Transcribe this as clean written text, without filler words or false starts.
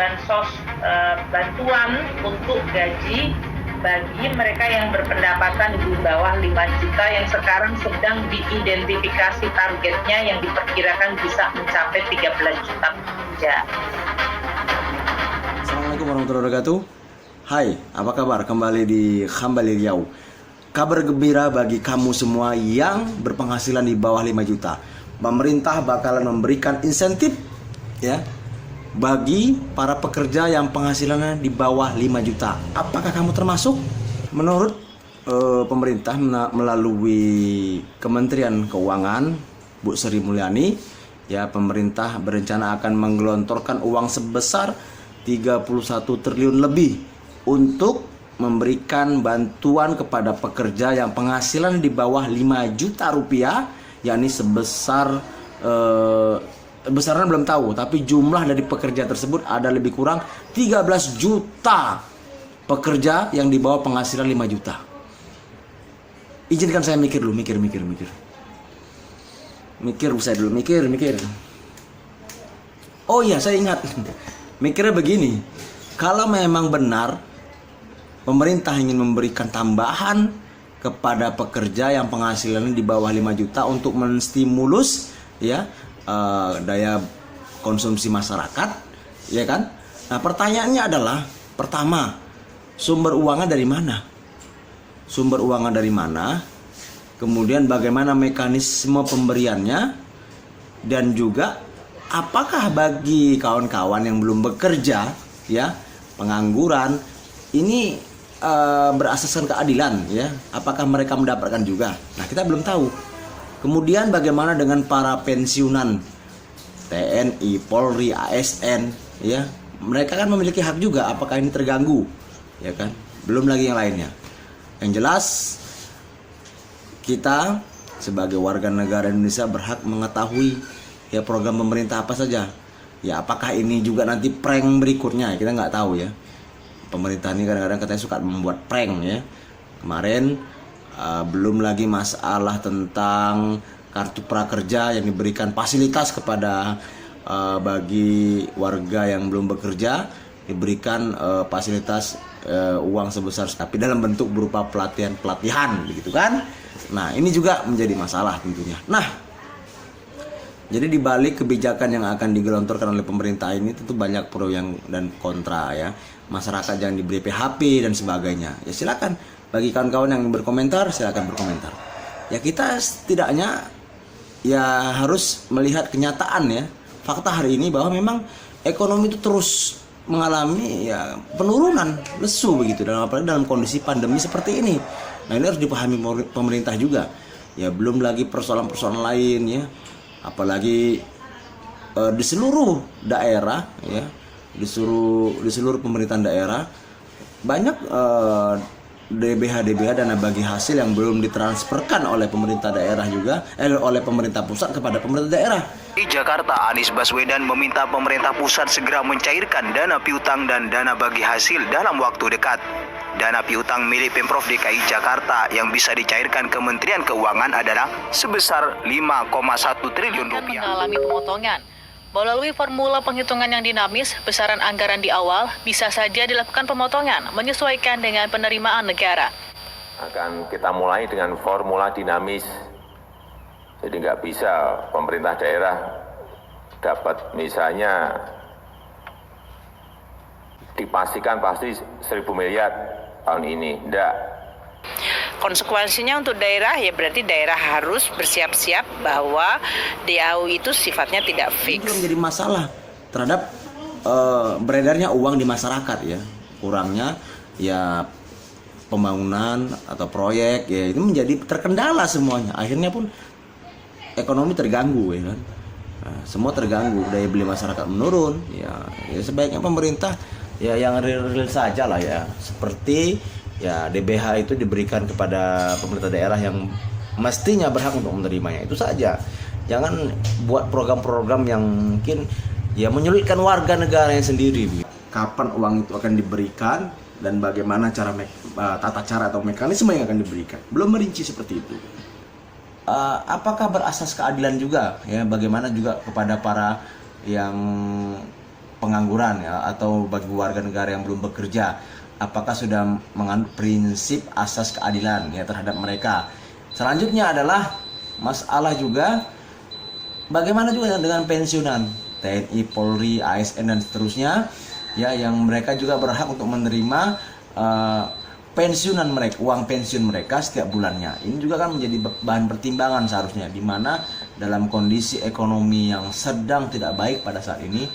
bansos, bantuan untuk gaji bagi mereka yang berpendapatan di bawah 5 juta yang sekarang sedang diidentifikasi targetnya yang diperkirakan bisa mencapai 13 juta pekerja. Assalamualaikum warahmatullahi wabarakatuh. Hai, apa kabar? Kembali di Kembali Riau. Kabar gembira bagi kamu semua yang berpenghasilan di bawah 5 juta. Pemerintah bakalan memberikan insentif ya bagi para pekerja yang penghasilannya di bawah 5 juta. Apakah kamu termasuk? Menurut pemerintah melalui Kementerian Keuangan, Bu Sri Mulyani, ya, pemerintah berencana akan menggelontorkan uang sebesar 31 triliun lebih untuk memberikan bantuan kepada pekerja yang penghasilan di bawah 5 juta rupiah, yakni sebesar besarnya belum tahu, tapi jumlah dari pekerja tersebut ada lebih kurang 13 juta pekerja yang di bawah penghasilan 5 juta. Izinkan saya mikir dulu, mikir. Mikir. Oh iya, saya ingat. Mikirnya begini, kalau memang benar pemerintah ingin memberikan tambahan kepada pekerja yang penghasilannya di bawah 5 juta untuk menstimulus ya daya konsumsi masyarakat, ya kan? Nah, pertanyaannya adalah, pertama, sumber uangnya dari mana? Kemudian bagaimana mekanisme pemberiannya? Dan juga apakah bagi kawan-kawan yang belum bekerja, ya, pengangguran, ini berasaskan keadilan, ya? Apakah mereka mendapatkan juga? Nah, kita belum tahu. Kemudian bagaimana dengan para pensiunan TNI, Polri, ASN, ya? Mereka kan memiliki hak juga, apakah ini terganggu, ya kan? Belum lagi yang lainnya. Yang jelas kita sebagai warga negara Indonesia berhak mengetahui ya program pemerintah apa saja. Ya, apakah ini juga nanti prank berikutnya, kita nggak tahu ya. Pemerintah ini kadang-kadang katanya suka membuat prank ya. Kemarin belum lagi masalah tentang kartu prakerja yang diberikan fasilitas kepada bagi warga yang belum bekerja, diberikan fasilitas uang sebesar, tapi dalam bentuk berupa pelatihan begitu kan. Nah, ini juga menjadi masalah tentunya. Nah, jadi di balik kebijakan yang akan digelontorkan oleh pemerintah ini tentu banyak pro yang dan kontra ya. Masyarakat jangan diberi PHP dan sebagainya. Ya silakan, bagi kawan-kawan yang berkomentar silakan berkomentar. Ya, kita setidaknya ya harus melihat kenyataan ya. Fakta hari ini bahwa memang ekonomi itu terus mengalami ya penurunan, lesu begitu, dan apalagi dalam kondisi pandemi seperti ini. Nah, ini harus dipahami pemerintah juga. Ya, belum lagi persoalan-persoalan lain ya. Apalagi di seluruh daerah ya, di seluruh pemerintahan daerah banyak DBH dana bagi hasil yang belum ditransferkan oleh pemerintah daerah juga oleh pemerintah pusat kepada pemerintah daerah. Di Jakarta, Anies Baswedan meminta pemerintah pusat segera mencairkan dana piutang dan dana bagi hasil dalam waktu dekat. Dana piutang milik Pemprov DKI Jakarta yang bisa dicairkan Kementerian Keuangan adalah sebesar 5,1 triliun rupiah. Mengalami pemotongan. Melalui formula penghitungan yang dinamis, besaran anggaran di awal bisa saja dilakukan pemotongan menyesuaikan dengan penerimaan negara. Akan kita mulai dengan formula dinamis. Jadi nggak bisa pemerintah daerah dapat misalnya dipastikan pasti 1.000 miliar tahun ini. Enggak. Konsekuensinya untuk daerah ya berarti daerah harus bersiap-siap bahwa DAU itu sifatnya tidak fix. Itu menjadi masalah terhadap beredarnya uang di masyarakat ya. Kurangnya ya pembangunan atau proyek ya, itu menjadi terkendala semuanya. Akhirnya pun ekonomi terganggu ya kan. Nah, semua terganggu, daya beli masyarakat menurun ya sebaiknya pemerintah ya yang real saja lah ya, seperti ya DBH itu diberikan kepada pemerintah daerah yang mestinya berhak untuk menerimanya, itu saja. Jangan buat program-program yang mungkin ya menyulitkan warga negaranya sendiri. Kapan uang itu akan diberikan dan bagaimana tata cara atau mekanisme yang akan diberikan, belum merinci seperti itu. Apakah berasas keadilan juga ya, bagaimana juga kepada para yang pengangguran ya, atau bagi warga negara yang belum bekerja, apakah sudah menganut prinsip asas keadilan ya terhadap mereka. Selanjutnya adalah masalah juga bagaimana juga dengan pensiunan TNI, Polri, ASN dan seterusnya ya, yang mereka juga berhak untuk menerima pensiunan mereka, uang pensiun mereka setiap bulannya. Ini juga kan menjadi bahan pertimbangan seharusnya, di mana dalam kondisi ekonomi yang sedang tidak baik pada saat ini,